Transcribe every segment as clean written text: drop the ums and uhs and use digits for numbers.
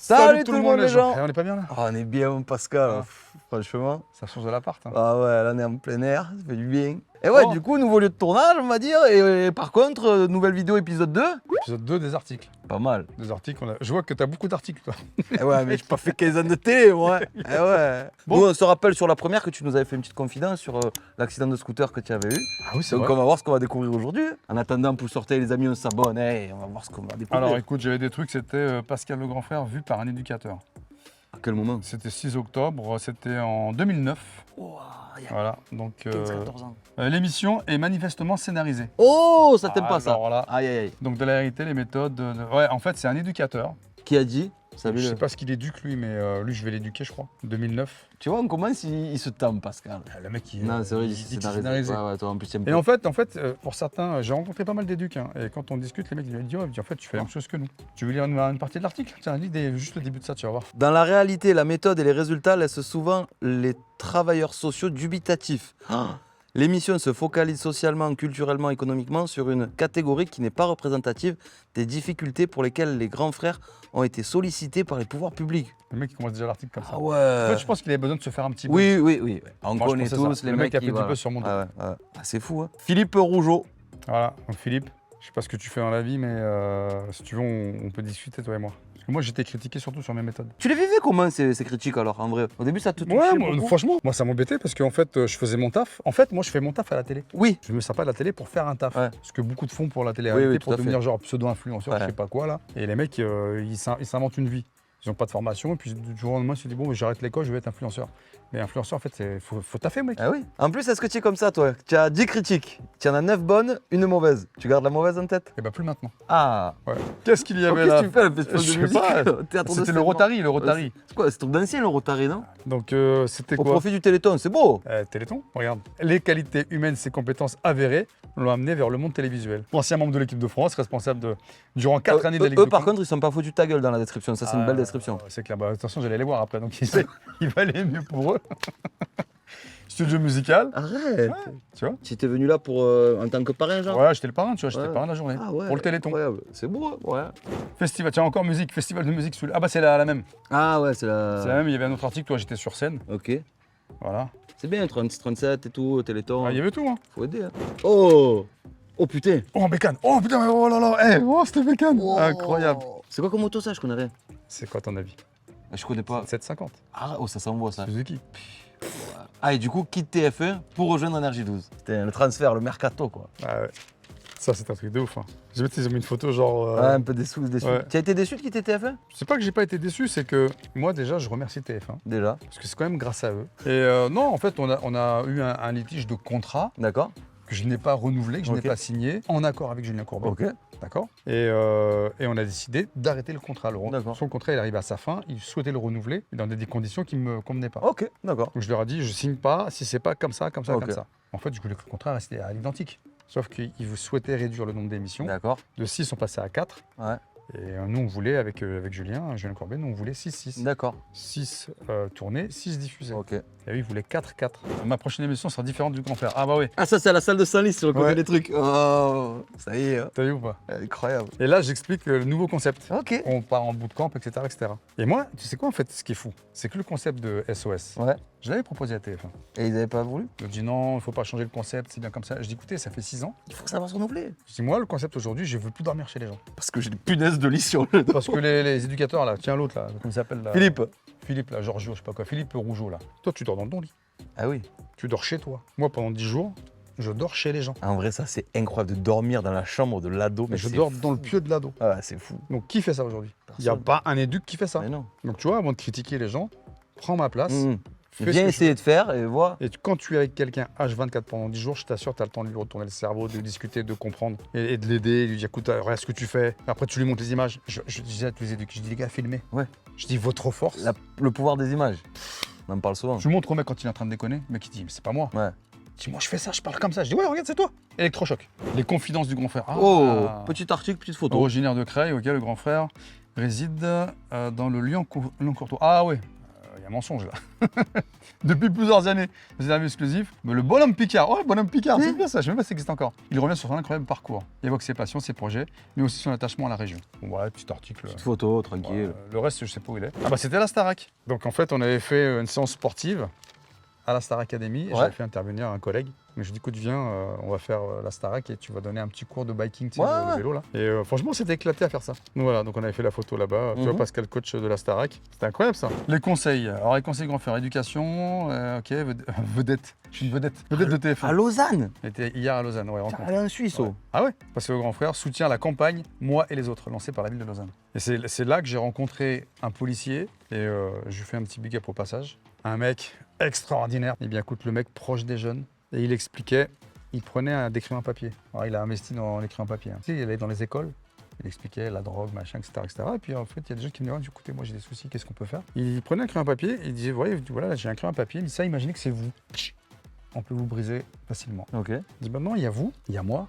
Salut tout le monde les gens. Eh, on est pas bien là? On est bien Pascal, Ah. franchement. Ça change de l'appart. Hein. Ah ouais, là on est en plein air, ça fait du bien. Et ouais, Bon. du coup, nouveau lieu de tournage, on va dire. Et par contre, nouvelle vidéo épisode 2. Épisode 2 des articles. Pas mal. Des articles, je vois que tu as beaucoup d'articles toi. Eh ouais, mais j'ai pas fait 15 ans de télé, moi. Eh ouais. Bon. Nous, on se rappelle sur la première que tu nous avais fait une petite confidence sur l'accident de scooter que tu avais eu. Ah oui, c'est Donc vrai. on va voir ce qu'on va découvrir aujourd'hui. En attendant, pour sortir les amis, on s'abonne. Et on va voir ce qu'on va découvrir. Alors écoute, j'avais des trucs, c'était Pascal le grand frère vu par un éducateur. À quel moment? C'était 6 octobre, c'était en 2009. Oh, il y a Voilà, donc 15-14 ans. l'émission est manifestement scénarisée. Oh, ça t'aime pas ça? Alors là, Aïe aïe aïe. donc de la vérité, les méthodes. Ouais, en fait, c'est un éducateur. Qui a dit? Salut. Je sais pas ce qu'il éduque lui, mais lui, je vais l'éduquer, je crois. 2009. Tu vois, on commence, il se tame, Pascal. Le mec, Non, c'est vrai, il il dit s'est que c'est scénarisé. scénarisé. Ouais, ouais, toi, en plus, tu aimes Et pas. en fait, pour certains, j'ai rencontré pas mal d'éducs, hein, et quand on discute, les mecs ils me disent, ouais, en fait, tu fais la même chose que nous. Tu veux lire une partie de l'article? Tiens, lis juste le début de ça, tu vas voir. Dans la réalité, la méthode et les résultats laissent souvent les travailleurs sociaux dubitatifs. L'émission se focalise socialement, culturellement, économiquement sur une catégorie qui n'est pas représentative des difficultés pour lesquelles les grands frères ont été sollicités par les pouvoirs publics. Le mec il commence déjà l'article comme ça. Ah En ouais. fait, je pense qu'il avait besoin de se faire un petit buzz. Oui, oui, oui. On Moi, je connaît pensais tous ça. les Le mecs mec qui a fait du voilà. buzz sur mon dos. Ah ouais, ouais. Ah, c'est fou, hein. Philippe Rougeau. Voilà, donc Philippe, je sais pas ce que tu fais dans la vie, mais si tu veux, on peut discuter, toi et moi. Parce que moi, j'étais critiqué surtout sur mes méthodes. Tu les vivais comment ces critiques alors, en vrai? Au début, ça te touchait Ouais, beaucoup? franchement, moi, ça m'embêtait parce qu'en fait, je faisais mon taf. En fait, moi, je fais mon taf à la télé. Oui. Je me sers pas de la télé pour faire un taf. Ouais. Ce que beaucoup de font pour la télé, Oui, oui, tout pour à fait. devenir genre pseudo-influenceur, Ouais. je sais pas quoi là. Et les mecs, ils s'inventent une vie. Ils n'ont pas de formation, et puis du jour au lendemain, ils se disent bon, j'arrête l'école, je vais être influenceur. Mais influenceur, en fait, faut taffer, mec. Ah oui. En plus, est-ce que tu es comme ça, toi? Tu as 10 critiques. Tu en as 9 bonnes, une mauvaise. Tu gardes la mauvaise en tête? Et bah, plus maintenant. Ah. Ouais. Qu'est-ce qu'il y Oh, avait qu'est-ce là que tu fais, le festival Je de sais musique pas. théâtre de C'était scène, le non? Rotary, le Rotary. C'est quoi? C'est ton d'ancien, le Rotary, non? Donc, c'était Au quoi profit du Téléthon, c'est beau. Téléthon, regarde. Les qualités humaines, ses compétences avérées l'ont amené vers le monde télévisuel. Ancien membre de l'équipe de France, responsable durant 4 années de la Ligue Eux, de par Com. contre, ils sont pas foutus de ta gueule dans la description. Ça, c'est une belle description. C'est clair. Bah, attention, j'allais les voir après, donc il valait mieux pour eux. Studio musical, Arrête. tu vois. Tu étais venu là pour en tant que parrain, genre? Ouais, j'étais le parrain, tu vois, j'étais Ouais. le parrain de la journée. Ah ouais. Pour le Téléthon. Incroyable. C'est beau, hein? Ouais. Festival, tiens, encore musique, festival de musique sous. Ah bah c'est la même. Ah ouais, c'est la. C'est la même, il y avait un autre article, toi j'étais sur scène. Ok. Voilà. C'est bien, 37 et tout, Téléthon. Ah, il y avait tout, hein. Faut aider, hein. Oh. Oh putain. Oh, bécane. Oh putain, mais oh là là. Oh, c'était bécane. Incroyable. C'est quoi comme moto ça? Je connais rien. C'est quoi ton avis? Je connais pas. 750. Ah, oh, ça s'envoie ça. Suzuki. Ah, et du coup, quitte TF1 pour rejoindre Énergie 12. C'était le transfert, le mercato, quoi. Ah ouais. Ça, c'est un truc de ouf. Hein. J'ai vu, ils ont mis une photo genre. Ouais, un peu déçu. ouais. Tu as été déçu de quitter TF1? Je sais pas que j'ai pas été déçu, c'est que moi déjà, je remercie TF1. Déjà. Parce que c'est quand même grâce à eux. Et non, en fait, on a eu un litige de contrat D'accord. que je n'ai pas renouvelé, que je Ok. n'ai pas signé, en accord avec Julien Courbet. Ok. D'accord. Et on a décidé d'arrêter le contrat. D'accord. Son contrat, il arrive à sa fin. Il souhaitait le renouveler dans des conditions qui ne me convenaient pas. Ok, d'accord. Donc je leur ai dit, je signe pas si c'est pas comme ça, comme ça, Ok. comme ça. En fait, je voulais que le contrat restait à l'identique. Sauf qu'ils souhaitaient réduire le nombre d'émissions. D'accord. De 6, on passait à 4. Ouais. Et nous, on voulait, avec Julien Courbet, nous, on voulait 6-6. D'accord. 6 tournées, 6 diffusées. Ok. Et lui, il voulait 4-4. Ma prochaine émission sera différente du grand frère. Ah bah oui, Ah, ça, c'est à la salle de Saint-Lys, sur le côté Ouais. des trucs. Oh, ça y est. Hein. t'as vu ou pas? Incroyable. Et là, j'explique le nouveau concept. Ok. On part en bootcamp, etc., etc. Et moi, tu sais quoi, en fait, ce qui est fou, c'est que le concept de SOS, Ouais. je l'avais proposé à TF1. Et ils n'avaient pas voulu? Ils ont dit non, il ne faut pas changer le concept, c'est bien comme ça. Je dis écoutez, ça fait 6 ans. Il faut que ça va se renouveler. Je dis moi, le concept aujourd'hui, je veux plus dormir chez les gens. Parce que j'ai des punaises de lit sur le dos. Parce que les éducateurs, là, tiens l'autre, là, comment il s'appelle là Philippe, là, Giorgio, je sais pas quoi, Philippe Rougeau, là. Toi, tu dors dans ton lit. Ah oui. Tu dors chez toi. Moi, pendant 10 jours, je dors chez les gens. En vrai, ça, c'est incroyable de dormir dans la chambre de l'ado. Mais je c'est dors fou. dans le pieu de l'ado. Ah, c'est fou. Donc, qui fait ça aujourd'hui? Il n'y a Personne. pas un éduc qui fait ça. Mais non. Donc, tu vois, avant de critiquer les gens, prends ma place. Mmh. fais ce Viens que essayer de faire et vois. Et quand tu es avec quelqu'un H24 pendant 10 jours, je t'assure, tu as le temps de lui retourner le cerveau, de discuter, de comprendre et de l'aider, de lui dire écoute, regarde ce que tu fais. Après, tu lui montres les images. Je disais à tous les éducs, je dis les gars, filmez. Ouais. Je dis votre force. Le pouvoir des images. On en parle souvent. Tu montres au mec quand il est en train de déconner, le mec il dit mais c'est pas moi. Ouais. Je dis moi je fais ça, je parle comme ça. Je dis ouais, regarde, c'est toi. Électrochoc. Les confidences du grand frère. Ah. Oh, petit article, petite photo. Originaire de Creil, ok, le grand frère réside dans le Lyon-Courtois. Ah oui. il y a un mensonge là. Depuis plusieurs années, des interviews exclusives. Mais le bonhomme Picard, oh le bonhomme Picard, c'est bien ça, je ne sais même pas si ça existe encore. Il revient sur son incroyable parcours. Il évoque ses passions, ses projets, mais aussi son attachement à la région. Bon voilà, petit article. Petite photo, tranquille. Le reste, je sais pas où il est. Ah bah c'était la Starac. Donc en fait, on avait fait une séance sportive à la Star Academy et j'avais fait intervenir un collègue. Mais je lui ai dit, écoute, viens, on va faire la Starac et tu vas donner un petit cours de biking, tu sais, de vélo là. Et franchement, c'était éclaté à faire ça. Donc voilà, donc on avait fait la photo là-bas. Tu vois, Pascal, coach de la Starac. C'était incroyable ça. Les conseils. Alors les conseils grand frère, éducation, ok, vedette. Je suis une vedette. Vedette de TF1. À Lausanne. J'étais hier à Lausanne, ouais, rencontre. Elle est un Suisse. Ouais. Ah ouais. Parce que le grand frère soutient la campagne Moi et les autres, lancée par la ville de Lausanne. Et c'est là que j'ai rencontré un policier et je lui fais un petit big up au passage. Un mec extraordinaire. Eh bien écoute, le mec proche des jeunes. Et il expliquait, il prenait des crayons papier. Alors il a investi dans les crayons papier. Tu sais, il allait dans les écoles. Il expliquait la drogue, machin, etc., etc. Et puis en fait, il y a des gens qui me disaient, écoutez, moi j'ai des soucis, qu'est-ce qu'on peut faire? Il prenait un crayon papier et il disait, voyez, voilà, j'ai un crayon papier. Il dit ça, imaginez que c'est vous. On peut vous briser facilement. Ok. Il dit, maintenant, il y a vous, il y a moi,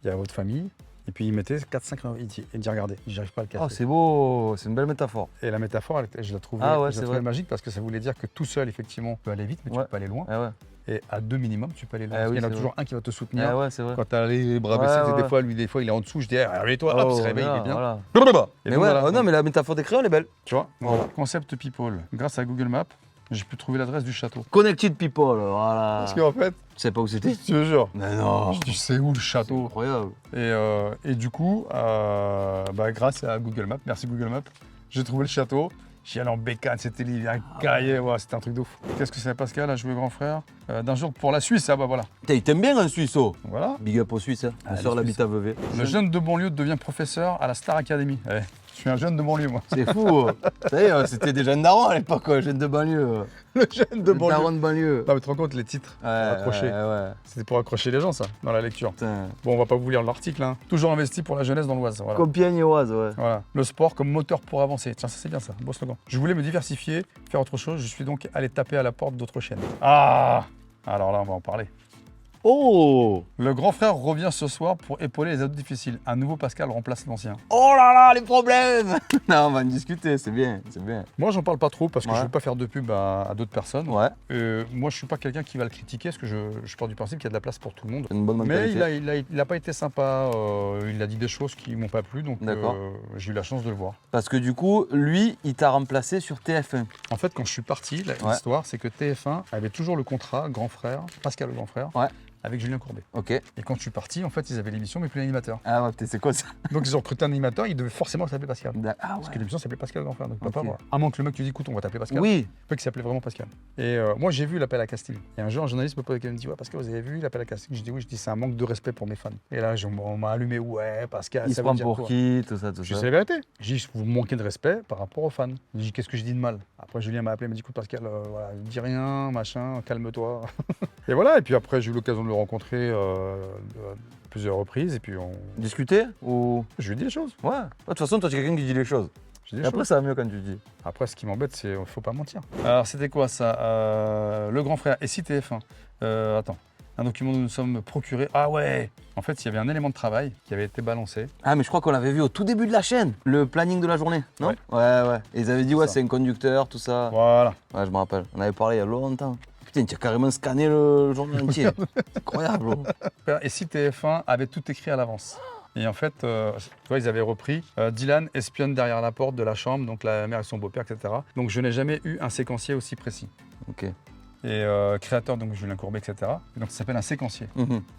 il y a votre famille. Et puis il mettait 4-5 crayons. Il dit, regardez, j'arrive pas à le casser. Oh, c'est beau, c'est une belle métaphore. Et la métaphore, je la trouvais, magique parce que ça voulait dire que tout seul, effectivement, tu peux aller vite, mais tu peux pas aller loin. Ah ouais. Et à deux minimum, tu peux aller loin. Ah oui, il y en a toujours un qui va te soutenir. Quand tu as les bras baissés, des fois, il est en dessous. Je dis, réveille-toi, hop, il se réveille, il est bien. Voilà. Mais non, mais la métaphore des crayons, elle est belle. Tu vois, voilà. Concept People. Grâce à Google Maps, j'ai pu trouver l'adresse du château. Connected People, voilà. Parce qu'en fait, tu sais pas où c'était? Je te jure. Mais non. Tu sais où le château? Incroyable. Et du coup, grâce à Google Maps, merci Google Maps, j'ai trouvé le château. J'y allais en bécane, c'était un cahier, c'était un truc de ouf. Qu'est-ce que c'est Pascal a joué grand frère d'un jour pour la Suisse, voilà. Il t'aime bien un Suisseau. Voilà. Big up aux Suisses, hein. Ma soeur l'habite à Vevey. Le jeune de banlieue devient professeur à la Star Academy. Je suis un jeune de banlieue, moi. C'est fou. Vous savez, c'était des jeunes darons à l'époque, jeune de banlieue. Le jeune de banlieue. Daron de banlieue. Non, mais tu te rends compte, les titres accrochés. C'était pour accrocher les gens, ça, dans la lecture. Putain. Bon, on va pas vous lire l'article, hein. Toujours investi pour la jeunesse dans l'Oise. Voilà. Compiègne-Oise, ouais. Voilà. Le sport comme moteur pour avancer. Tiens, ça c'est bien ça, beau slogan. Je voulais me diversifier, faire autre chose. Je suis donc allé taper à la porte d'autres chaînes. Ah! Alors là, on va en parler. Oh! Le grand frère revient ce soir pour épauler les adultes difficiles. Un nouveau Pascal remplace l'ancien. Oh là là, les problèmes! Non, on va en discuter, c'est bien, c'est bien. Moi, j'en parle pas trop parce que je veux pas faire de pub à d'autres personnes. Ouais. Moi, je suis pas quelqu'un qui va le critiquer parce que je pars du principe qu'il y a de la place pour tout le monde. C'est une bonne mentalité. Mais il a pas été sympa. Il a dit des choses qui m'ont pas plu, donc j'ai eu la chance de le voir. Parce que du coup, lui, il t'a remplacé sur TF1. En fait, quand je suis parti, l'histoire, c'est que TF1 avait toujours le contrat grand frère, Pascal le grand frère. Ouais. Avec Julien Courbet. Ok. Et quand je suis parti, en fait, ils avaient l'émission, mais plus l'animateur. Ah ouais, c'est quoi ça? Donc ils ont recruté un animateur, il devait forcément s'appeler Pascal. Ah ouais. Parce que l'émission s'appelait Pascal Grand Frère, donc pas moi. À moins que le mec te dise, écoute, on va t'appeler Pascal. Oui. Peut qu'il s'appelait vraiment Pascal. Et moi, j'ai vu l'appel à casting. Et un jour, un journaliste me pose la question, il me dit, ouais, Pascal, vous avez vu l'appel à casting? Je dis oui, je dis, c'est un manque de respect pour mes fans. Et là, on m'a allumé, ouais, Pascal. Il se prend pour qui, tout ça, Je sais la vérité. J'ai dit, vous manquez de respect par rapport aux fans. J'ai dit, qu'est-ce que je dis de mal? Après, Julien m'a appelé, il m'a dit, écoute, Pascal, voilà, dis rien, machin, calme-toi. Et voilà, et puis après, j'ai eu l'occasion de le rencontrer plusieurs reprises, et puis on... Discuter ou... Je lui ai dit les choses. Ouais. De toute façon, toi, tu es quelqu'un qui dit les choses. Et après, ça va mieux quand tu dis. Après, ce qui m'embête, c'est qu'il ne faut pas mentir. Alors, c'était quoi ça? Le grand frère. Et si TF1 attends. Un document dont nous sommes procurés. Ah ouais! En fait, il y avait un élément de travail qui avait été balancé. Ah, mais je crois qu'on l'avait vu au tout début de la chaîne. Le planning de la journée, non? Ouais. Et ils avaient dit, c'est un conducteur, tout ça. Voilà. Ouais, je me rappelle. On avait parlé il y a longtemps. Putain, tu as carrément scanné le journal entier. C'est incroyable. Et si TF1 avait tout écrit à l'avance? Et en fait, tu vois, ils avaient repris Dylan espionne derrière la porte de la chambre, donc la mère et son beau-père, etc. Donc je n'ai jamais eu un séquencier aussi précis. Ok. Et créateur, donc Julien Courbet, etc. Et donc ça s'appelle un séquencier.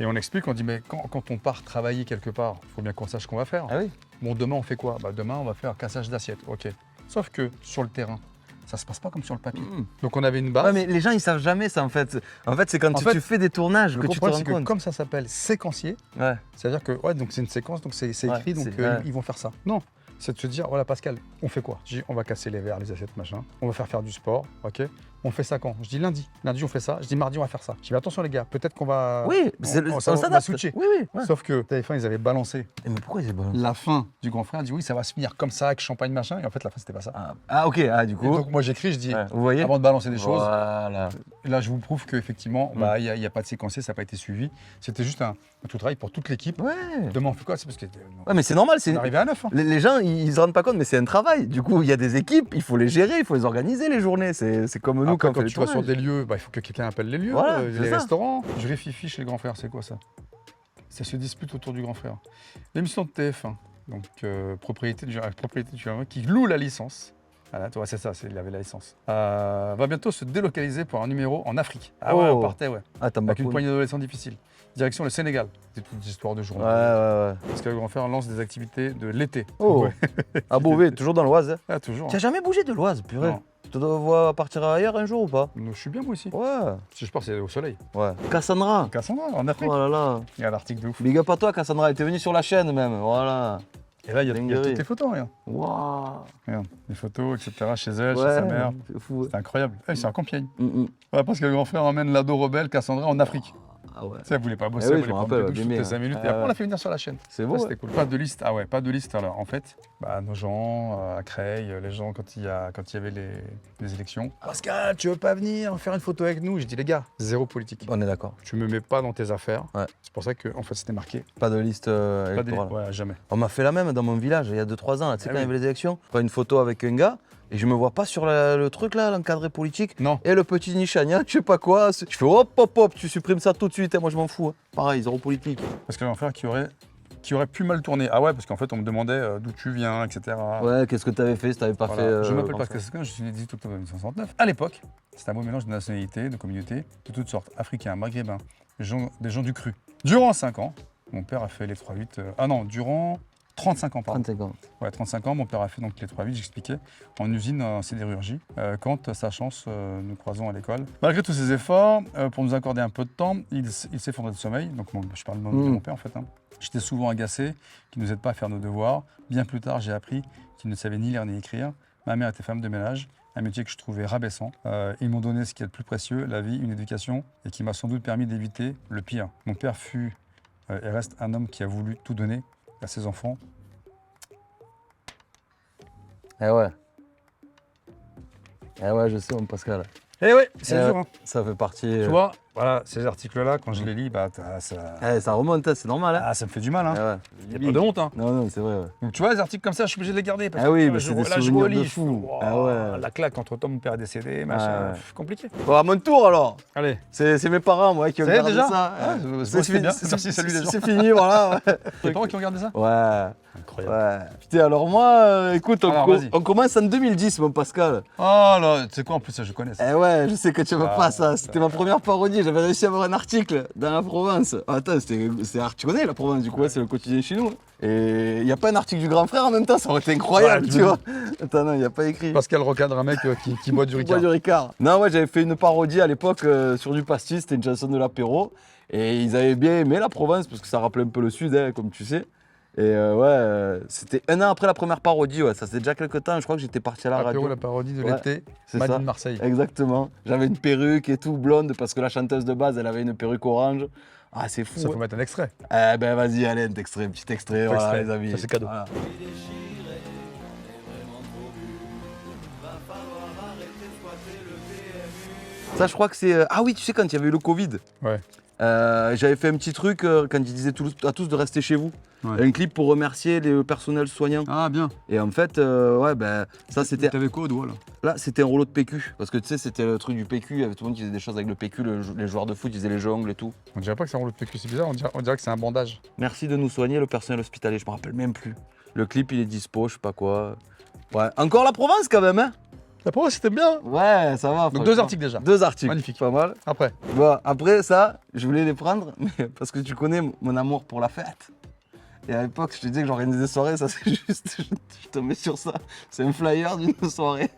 Et on explique, on dit, mais quand on part travailler quelque part, il faut bien qu'on sache ce qu'on va faire. Ah oui. Bon, demain, on fait quoi? Demain, on va faire cassage d'assiette. Ok. Sauf que sur le terrain, ça se passe pas comme sur le papier. Donc on avait une base. Ouais, mais les gens ils savent jamais ça en fait. En fait, c'est quand tu fais des tournages que tu te rends compte. Comme ça s'appelle séquencier, c'est-à-dire que donc c'est une séquence, donc c'est écrit, donc ils vont faire ça. Non, c'est de se dire voilà Pascal, on fait quoi? On va casser les verres, les assiettes, machin. On va faire du sport, ok. on fait ça quand? Je dis lundi. Lundi, on fait ça. Je dis mardi, on va faire ça. Je dis, mais attention les gars, peut-être qu'on va... Oui, on on va s'adapte. switcher. Oui, oui. Ouais. Sauf que TF1, ils avaient balancé Mais pourquoi ils ont balancé la fin du grand frère. Dit oui, ça va se finir comme ça, avec champagne, machin. Et en fait, la fin, c'était pas ça. Ok, du Et coup. donc, moi, j'écris, je dis, Ouais, vous voyez avant de balancer des choses, Voilà. là, je vous prouve qu'effectivement, il n'y a pas de séquencier, ça n'a pas été suivi. C'était juste un tout travail pour toute l'équipe. Ouais. Demain, on fait quoi? C'est parce que Ouais, mais c'est normal. on est arrivé à 9. Hein. Les gens, ils se rendent pas compte, mais c'est un travail. Du coup, il y a des équipes, il faut les gérer, il faut les organiser les journées. C'est comme nous Après, quand on fait quand les tu vas sur tournages. des lieux, il faut que quelqu'un appelle les lieux, Voilà, c'est les ça. restaurants. Jury Fifi chez le grand frère, c'est quoi ça? Ça se dispute autour du grand frère. L'émission de TF1, donc propriété du qui loue la licence. Voilà, tu vois, c'est ça, il avait la licence. Va bientôt se délocaliser pour un numéro en Afrique. Ah ouais, Oh. on partait, ouais. Ah, Avec une poignée d'adolescents difficiles. Direction le Sénégal. C'est toutes des histoires de journée. Ouais. Parce que le grand frère lance des activités de l'été. Oh. Ouais. À Beauvais, toujours dans l'Oise. Hein. Ah, toujours. Tu as jamais bougé de l'Oise, purée? Non. Tu dois voir partir ailleurs un jour ou pas? Je suis bien moi ici. Ouais. Si je pars, c'est au soleil. Ouais. Cassandra. Cassandra, en Afrique. Oh là là. Il y a un article de ouf. Big up à toi, Cassandra. Elle était venue sur la chaîne même. Voilà. Et là, il y a Dinguerie. toutes les photos, regarde. Waouh. Regarde, les photos, etc. chez elle, chez sa mère. C'est fou. C'est incroyable. C'est en Compiègne. Mm. Ouais, parce que le grand frère emmène l'ado rebelle Cassandra en Afrique. Ah ouais. Tu sais, elle voulait pas bosser, oui, elle je voulait me prendre rappelle, des douches bien toutes les bien. 5 minutes. Ah Et après, ouais. on l'a fait venir sur la chaîne. C'est Ça, beau. c'était cool. Pas de liste. Ah ouais, pas de liste alors. En fait, nos gens à Creil, les gens quand il y avait les élections. Pascal, tu veux pas venir faire une photo avec nous? J'ai dit les gars, zéro politique. On est d'accord. Tu me mets pas dans tes affaires. Ouais. C'est pour ça que en fait c'était marqué. Pas de liste Pas électorale. ouais, jamais. On m'a fait la même dans mon village il y a 2-3 ans. Là, tu sais, Ah quand il y oui. avait les élections, je prends une photo avec un gars et je me vois pas sur le truc là, l'encadré politique. Non. Et le petit Nichania, je sais pas quoi. Je fais hop, tu supprimes ça tout de suite. Et moi je m'en fous. Hein. Pareil, zéro politique. Parce que le grand frère qui aurait pu mal tourner. Ah ouais, parce qu'en fait on me demandait d'où tu viens, etc. Ouais, qu'est-ce que t'avais fait si t'avais pas Voilà. fait. Je m'appelle grand Pascal frère. Sescon, je suis né le 18 octobre 1969. À l'époque, c'était un beau mélange de nationalités, de communautés, de toutes sortes, africains, maghrébins, des gens du cru. Durant 5 ans, mon père a fait les 3-8. Durant 35 ans, pardon. 35 ans. Ouais, 35 ans, mon père a fait donc les 3-8, j'expliquais, en usine en sidérurgie, quand, sa chance, nous croisons à l'école. Malgré tous ses efforts, pour nous accorder un peu de temps, il s'effondrait de sommeil. Donc, je parle de mon père, en fait. Hein. J'étais souvent agacé qu'il ne nous aide pas à faire nos devoirs. Bien plus tard, j'ai appris qu'il ne savait ni lire ni écrire. Ma mère était femme de ménage, un métier que je trouvais rabaissant. Ils m'ont donné ce qui est le plus précieux, la vie, une éducation, et qui m'a sans doute permis d'éviter le pire. Mon père fut et reste un homme qui a voulu tout donner à ses enfants. Eh ouais. Eh ouais, je sais, mon Pascal. Eh ouais, c'est dur. Hein. Ça fait partie. Tu vois, voilà, ces articles-là, quand je les lis, Ça remonte, hein, c'est normal. Hein. ça me fait du mal. Hein. Eh ouais. Il n'y a pas de honte. Hein. Non, c'est vrai. Ouais. Donc, tu vois, les articles comme ça, je suis obligé de les garder. Parce Ah oui, que, mais c'est des là, je souvenirs de relis, fou. wow, Ah ouais. La claque entre temps, mon père est décédé, machin, ouais. compliqué. Bon, à mon tour alors. Allez. C'est mes parents, moi, qui ont Ça y est, gardé déjà ça. c'est fini. Merci, salut les gens. C'est fini, voilà. Ouais. Tes parents qui ont gardé ça? Ouais. Incroyable. Ouais. Putain, alors moi, écoute, Alors, vas-y. on commence en 2010, mon Pascal. Oh là, tu sais quoi, en plus, ça, je connais ça. Eh ouais, je sais que tu veux Ah, pas ça. C'était ma première parodie. J'avais réussi à avoir un article dans la Provence. Attends, tu connais la Provence, du coup, ouais, c'est le quotidien chez nous. Et il n'y a pas un article du grand frère en même temps, ça aurait été incroyable, Ouais, tu vois. Attends, non, il n'y a pas écrit. Pascal recadre un mec qui boit du Bois Ricard. du Ricard. Non, ouais, j'avais fait une parodie à l'époque sur du pastis, c'était une chanson de l'apéro. Et ils avaient bien aimé la Provence parce que ça rappelait un peu le sud, hein, comme tu sais. Et c'était un an après la première parodie, ouais, ça faisait déjà quelques temps. Je crois que j'étais parti à la Apéro, radio. la parodie de Ouais, l'été, c'est Made ça. in Marseille. Exactement. J'avais une perruque et tout, blonde, parce que la chanteuse de base, elle avait une perruque orange. Ah, c'est fou. Ça ouais. faut mettre un extrait. Eh ben vas-y, allez, un petit extrait, voilà, extrait. les amis. Ça, c'est cadeau. Voilà. Ça, je crois que c'est. Ah oui, tu sais, quand il y avait eu le Covid, Ouais. j'avais fait un petit truc quand ils disaient à tous de rester chez vous. Ouais. Un clip pour remercier le personnel soignant. Ah, bien. Et en fait, ouais, ben, ça c'était. T'avais quoi au doigt là? Là, c'était un rouleau de PQ. Parce que tu sais, c'était le truc du PQ. Il y avait tout le monde qui faisait des choses avec le PQ. Les joueurs de foot, ils faisaient les jongles et tout. On dirait pas que c'est un rouleau de PQ, c'est bizarre, on dirait que c'est un bandage. Merci de nous soigner, le personnel hospitalier. Je me rappelle même plus. Le clip, il est dispo, je sais pas quoi. Ouais. Encore la Provence quand même, hein? La Provence, c'était bien. Ouais, ça va. Donc franchement. 2 articles déjà. 2 articles. Magnifique. Pas mal. Après. Bon, après ça, je voulais les prendre, mais parce que tu connais mon amour pour la fête. Et à l'époque, je te disais que j'organisais des soirées, ça c'est juste, je tombais sur ça. C'est un flyer d'une soirée.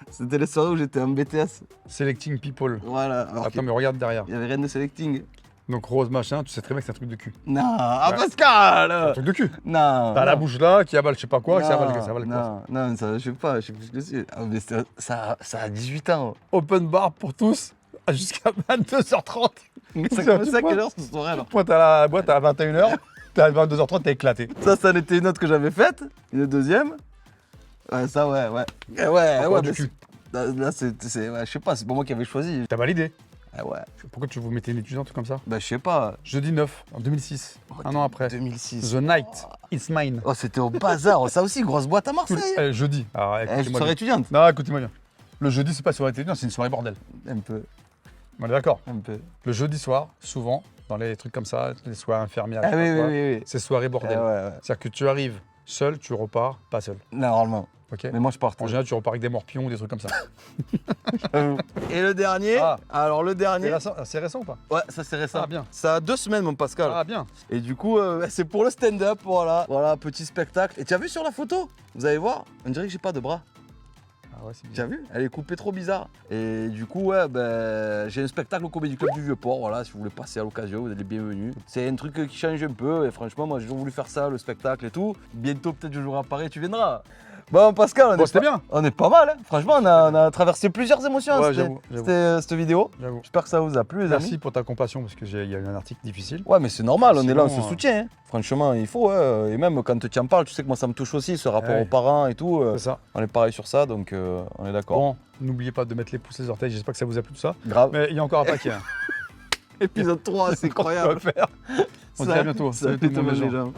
C'était les soirées où j'étais en BTS. Selecting people. Voilà. Alors Attends, mais regarde derrière. il y avait rien de selecting. Donc rose machin, tu sais très bien que c'est un truc de cul. Non, ah Ouais. Pascal Un truc de cul. Non. T'as la non. bouche là qui avale je sais pas quoi, qui Non, avale quoi. non, ça, je sais pas, je sais plus ce que c'est. Ah, mais ça a 18 ans. Open bar pour tous jusqu'à 22h30. Ça Tu commence à vois quelle heure ce soir alors? Pointe à la boîte à 21h, t'es à 22h30, t'es éclaté. Ça en était une autre que j'avais faite. Une deuxième. Ouais, ça, ouais. Encore du mais cul. là, ouais, je sais pas, c'est pas moi qui avais choisi. T'as validé. Ah ouais, Pourquoi tu vous mettez une étudiante comme ça? bah je sais pas. Jeudi 9, en 2006, un an après. 2006. The Night, It's Mine. Oh, c'était au bazar. Ça aussi, grosse boîte à Marseille. Jeudi. Alors, Je écoutez-moi serais bien. étudiante. Non, écoutez-moi bien. Le jeudi, c'est pas soirée étudiante, c'est une soirée bordel. Un peu, On est d'accord. un peu. Le jeudi soir, souvent, dans les trucs comme ça, les soirées infirmières, Ah je sais oui, pas oui, quoi, oui. c'est soirée Ah, bordel. ouais. C'est-à-dire que tu arrives seul, tu repars pas seul. Normalement. Ok. Mais moi, je porte. En général, tu repars avec des morpions ou des trucs comme ça. Et le dernier Ah. Alors, le dernier. C'est récent ou pas? Ouais, ça c'est récent. Ah, bien. Ça a 2 semaines, mon Pascal. Ah, bien. Et du coup, c'est pour le stand-up, voilà. Voilà, petit spectacle. Et tu as vu sur la photo? Vous allez voir, on dirait que j'ai pas de bras. Ah ouais, c'est Tu as vu? Elle est coupée trop bizarre. Et du coup, ouais, ben, j'ai un spectacle au Comédie Club du Vieux-Port. Voilà, si vous voulez passer à l'occasion, vous êtes les bienvenus. C'est un truc qui change un peu. Et franchement, moi, j'ai toujours voulu faire ça, le spectacle et tout. Bientôt, peut-être, je jouerai à Paris, tu viendras. Bon, Pascal, Bon, c'était bien. on est pas mal. Hein. Franchement, on a traversé plusieurs émotions. Ouais, C'était j'avoue. cette vidéo. J'avoue. J'espère que ça vous a plu, les Merci amis. pour ta compassion parce qu'il y a eu un article difficile. Ouais, mais c'est normal, on est là, on Sinon, se soutient. Hein. Franchement, il faut. Et même quand tu en parles, tu sais que moi, ça me touche aussi, ce rapport Ouais. aux parents et tout. C'est ça. On est pareil sur ça, donc on est d'accord. Bon, n'oubliez pas de mettre les pouces et les orteils. J'espère que ça vous a plu tout ça. Grave. Mais il y a encore un paquet. Hein. Épisode 3, c'est On va incroyable. faire. On se dit à bientôt. Ça Salut tout le fait monde, les tomber gens. les gens.